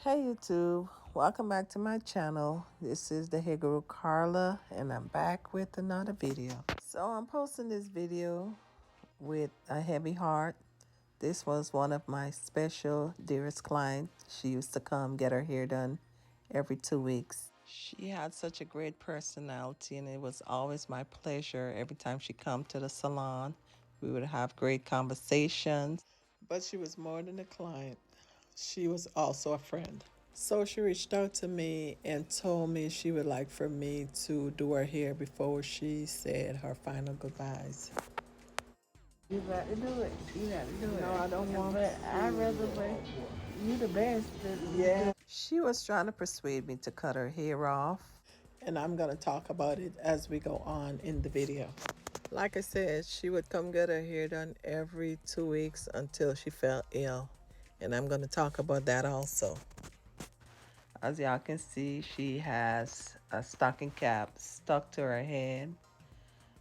Hey YouTube, welcome back to my channel. This is the hair guru Carla and I'm back with another video. So I'm posting this video with a heavy heart. This was one of my special dearest clients. She used to come get her hair done every 2 weeks. She had such a great personality and it was always my pleasure every time she come to the salon. We would have great conversations. But she was more than a client. She was also a friend. So she reached out to me and told me she would like for me to do her hair before she said her final goodbyes. You got to do it. You got to do it. No, I don't want But I rather but you the best. Yeah. She was trying to persuade me to cut her hair off. And I'm going to talk about it as we go on in the video. Like I said, she would come get her hair done every 2 weeks until she fell ill. And I'm going to talk about that also. As y'all can see, she has a stocking cap stuck to her head.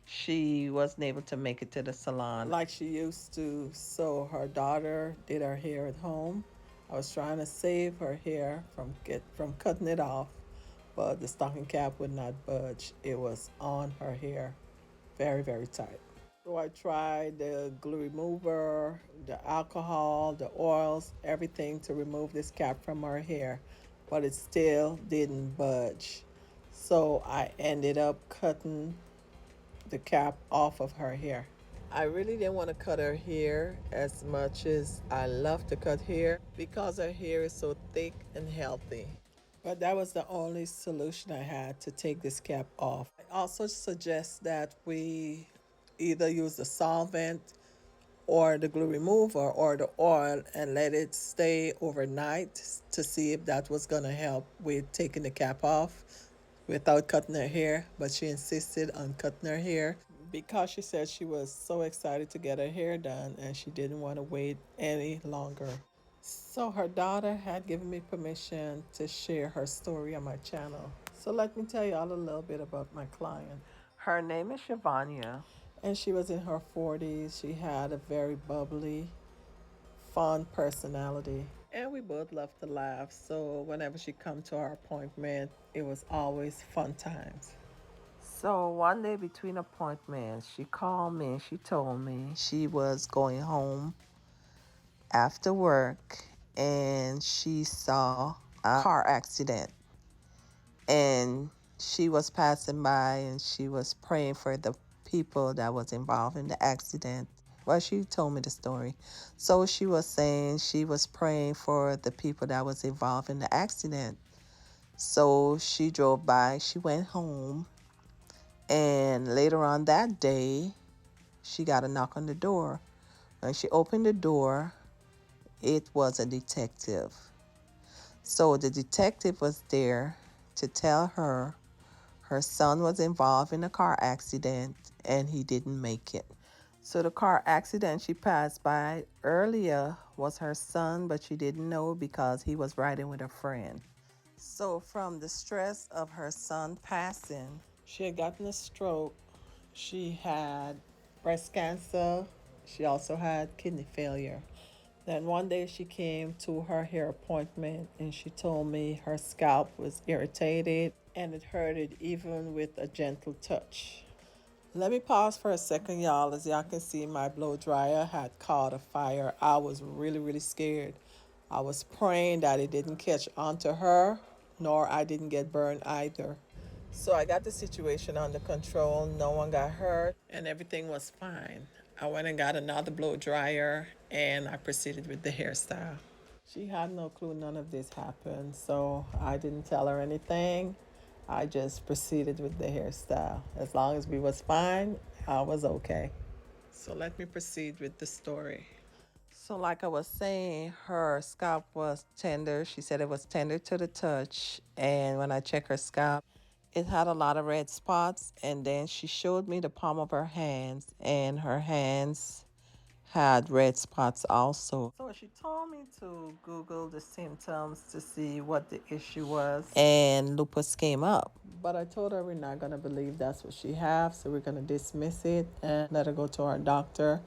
She wasn't able to make it to the salon like she used to, so her daughter did her hair at home. I was trying to save her hair from cutting it off, but the stocking cap would not budge. It was on her hair, very, very tight. So I tried the glue remover, the alcohol, the oils, everything to remove this cap from her hair, but it still didn't budge. So I ended up cutting the cap off of her hair. I really didn't want to cut her hair as much as I love to cut hair because her hair is so thick and healthy. But that was the only solution I had to take this cap off. I also suggest that we either use the solvent or the glue remover or the oil and let it stay overnight to see if that was going to help with taking the cap off without cutting her hair. But she insisted on cutting her hair because she said she was so excited to get her hair done and she didn't want to wait any longer. So her daughter had given me permission to share her story on my channel. So let me tell you all a little bit about my client. Her name is Shelvonya, and she was in her 40s. She had a very bubbly, fun personality. And we both love to laugh. So whenever she come to our appointment, it was always fun times. So one day between appointments, she called me and she told me she was going home after work and she saw a car accident. And she was passing by and she was praying for the people that was involved in the accident. Well, she told me the story. So she was saying she was praying for the people that was involved in the accident. So she drove by, she went home, and later on that day, she got a knock on the door. When she opened the door, it was a detective. So the detective was there to tell her her son was involved in a car accident and he didn't make it. So the car accident she passed by earlier was her son, but she didn't know because he was riding with a friend. So from the stress of her son passing, she had gotten a stroke. She had breast cancer. She also had kidney failure. Then one day she came to her hair appointment and she told me her scalp was irritated and it hurted even with a gentle touch. Let me pause for a second, y'all. As y'all can see, my blow dryer had caught a fire. I was really, really scared. I was praying that it didn't catch onto her, nor I didn't get burned either. So I got the situation under control. No one got hurt and everything was fine. I went and got another blow dryer and I proceeded with the hairstyle. She had no clue none of this happened, so I didn't tell her anything. I just proceeded with the hairstyle. As long as we was fine, I was okay. So let me proceed with the story. So like I was saying, her scalp was tender. She said it was tender to the touch. And when I checked her scalp, it had a lot of red spots. And then she showed me the palm of her hands, and her hands had red spots also. So she told me to Google the symptoms to see what the issue was. And lupus came up. But I told her we're not going to believe that's what she has. So we're going to dismiss it and let her go to our doctor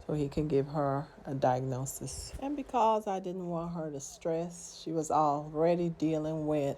so he can give her a diagnosis. And because I didn't want her to stress, she was already dealing with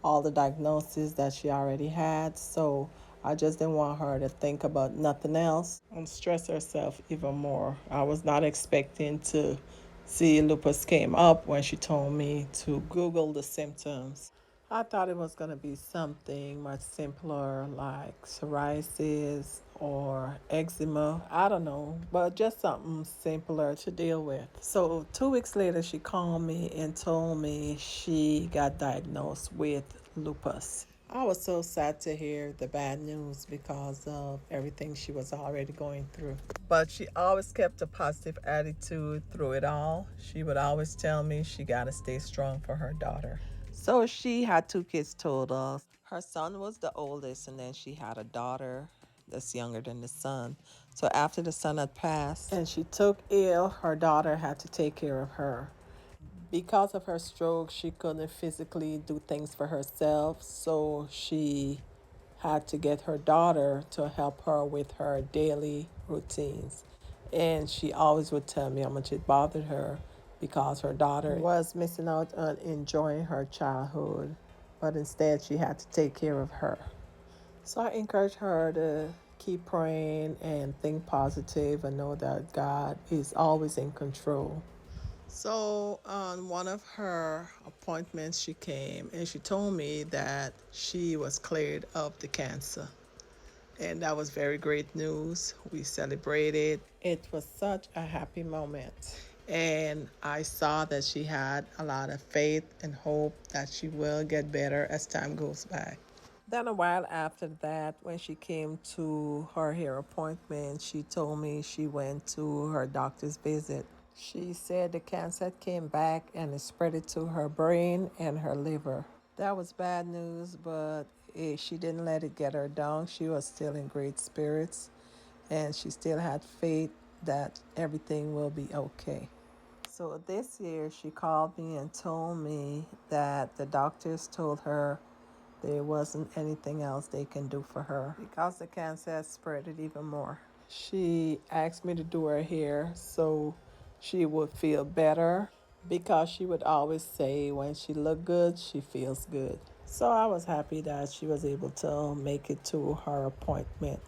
all the diagnoses that she already had. So I just didn't want her to think about nothing else and stress herself even more. I was not expecting to see lupus came up when she told me to Google the symptoms. I thought it was going to be something much simpler like psoriasis or eczema. I don't know, but just something simpler to deal with. So 2 weeks later, she called me and told me she got diagnosed with lupus. I was so sad to hear the bad news because of everything she was already going through. But she always kept a positive attitude through it all. She would always tell me she got to stay strong for her daughter. So she had two kids total. Her son was the oldest, and then she had a daughter that's younger than the son. So after the son had passed and she took ill, her daughter had to take care of her. Because of her stroke, she couldn't physically do things for herself, so she had to get her daughter to help her with her daily routines. And she always would tell me how much it bothered her because her daughter was missing out on enjoying her childhood, but instead she had to take care of her. So I encourage her to keep praying and think positive and know that God is always in control. So, on one of her appointments, she came and she told me that she was cleared of the cancer. And that was very great news. We celebrated. It was such a happy moment. And I saw that she had a lot of faith and hope that she will get better as time goes by. Then, a while after that, when she came to her hair appointment, she told me she went to her doctor's visit. She said the cancer came back and it spread it to her brain and her liver. That was bad news, but she didn't let it get her down. She was still in great spirits and she still had faith that everything will be okay. So this year, she called me and told me that the doctors told her there wasn't anything else they can do for her because the cancer has spread it even more. She asked me to do her hair so she would feel better because she would always say when she looked good, she feels good. So I was happy that she was able to make it to her appointment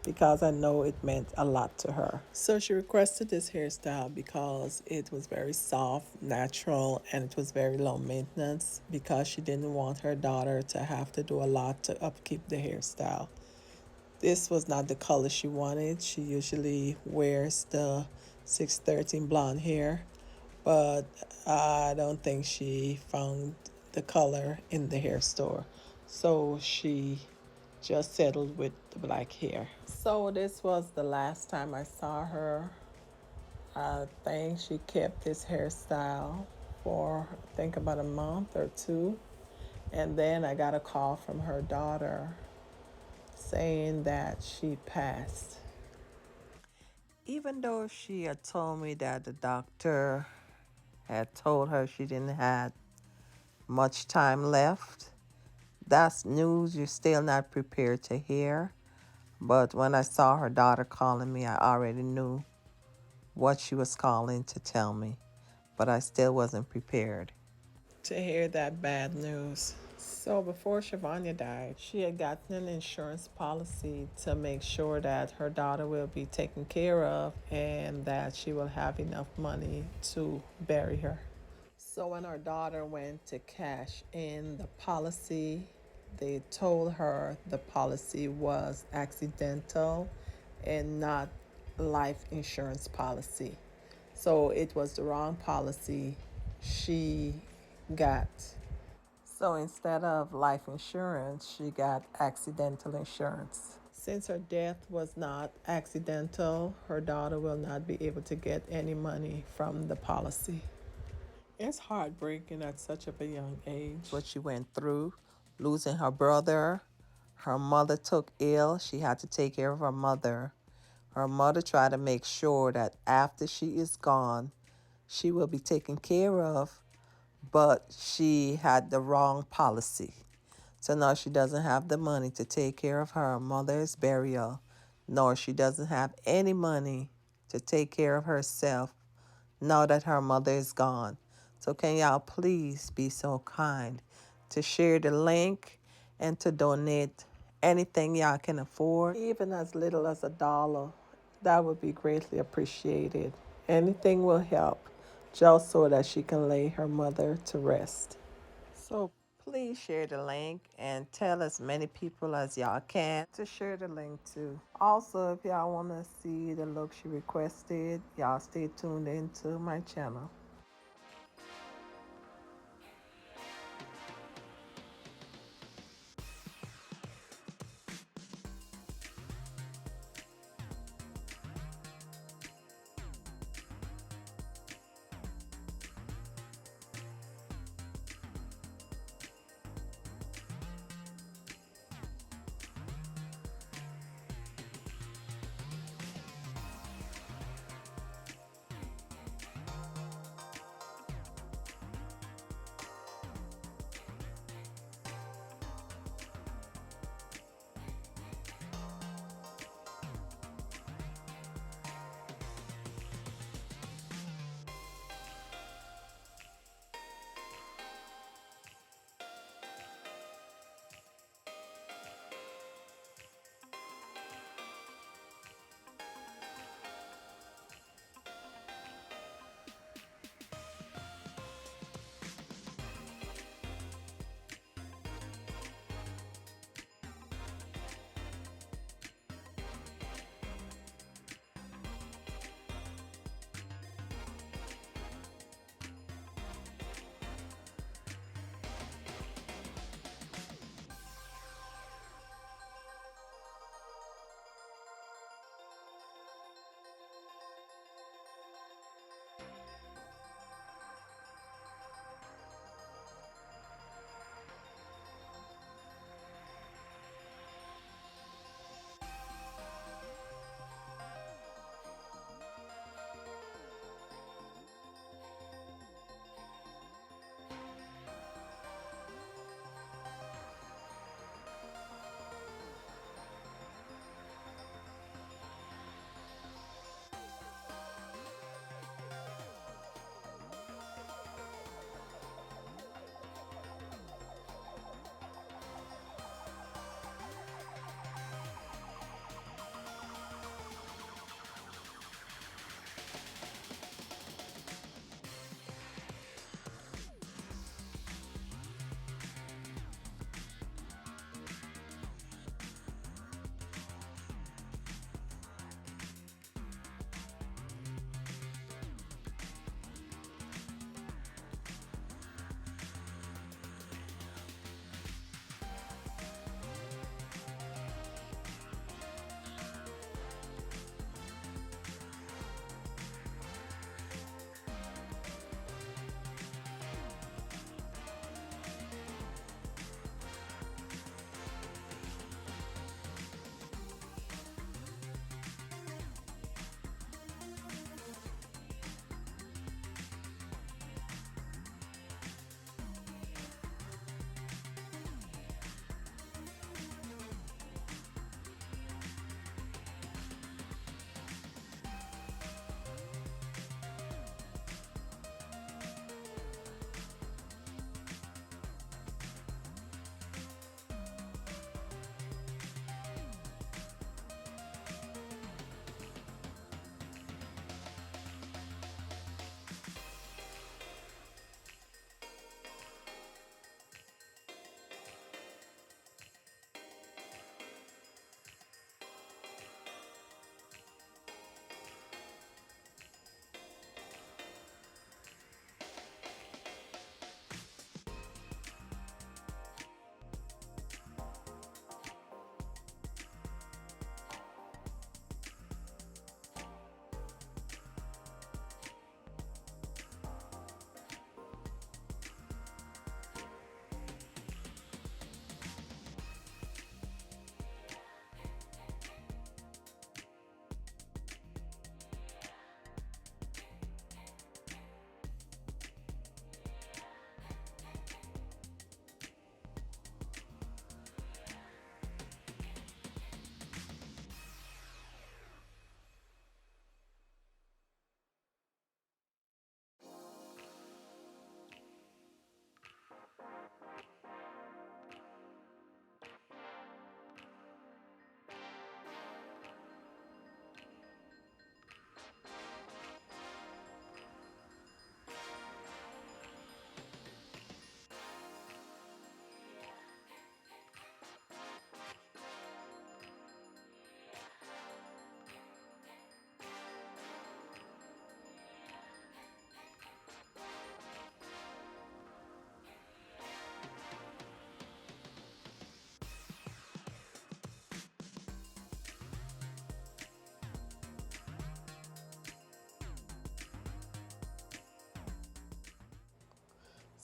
because I know it meant a lot to her. So she requested this hairstyle because it was very soft, natural, and it was very low maintenance because she didn't want her daughter to have to do a lot to upkeep the hairstyle. This was not the color she wanted. She usually wears the 613 blonde hair, but I don't think she found the color in the hair store. So she just settled with the black hair. So this was the last time I saw her. I think she kept this hairstyle for I think about a month or two. And then I got a call from her daughter saying that she passed. Even though she had told me that the doctor had told her she didn't have much time left, that's news you're still not prepared to hear. But when I saw her daughter calling me, I already knew what she was calling to tell me. But I still wasn't prepared to hear that bad news. So before Shelvonya died, she had gotten an insurance policy to make sure that her daughter will be taken care of and that she will have enough money to bury her. So when her daughter went to cash in the policy, they told her the policy was accidental and not life insurance policy. So it was the wrong policy she got. So instead of life insurance, she got accidental insurance. Since her death was not accidental, her daughter will not be able to get any money from the policy. It's heartbreaking at such a young age. What she went through, losing her brother. Her mother took ill. She had to take care of her mother. Her mother tried to make sure that after she is gone, she will be taken care of, but she had the wrong policy. So now she doesn't have the money to take care of her mother's burial, nor she doesn't have any money to take care of herself now that her mother is gone. So can y'all please be so kind to share the link and to donate anything y'all can afford, even as little as $1. That would be greatly appreciated. Anything will help just so that she can lay her mother to rest. So please share the link and tell as many people as y'all can to share the link to. Also, if y'all want to see the look she requested, y'all stay tuned into my channel.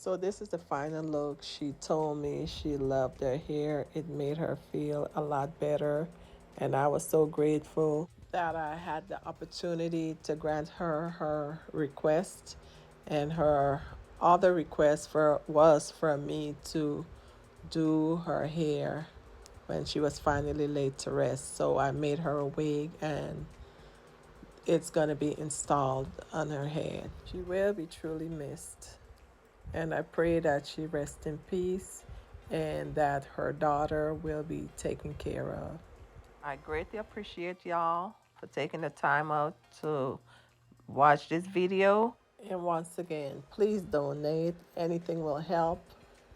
So this is the final look. She told me she loved her hair. It made her feel a lot better. And I was so grateful that I had the opportunity to grant her request. And her other request was for me to do her hair when she was finally laid to rest. So I made her a wig and it's going to be installed on her head. She will be truly missed. And I pray that she rests in peace and that her daughter will be taken care of. I greatly appreciate y'all for taking the time out to watch this video. And once again, please donate. Anything will help.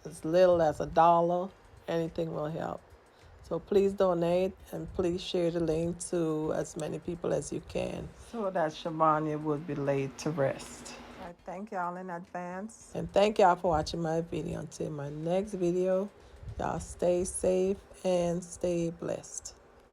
As little as $1, anything will help. So please donate and please share the link to as many people as you can so that Shelvonya would be laid to rest. I thank y'all in advance. And thank y'all for watching my video. Until my next video, y'all stay safe and stay blessed.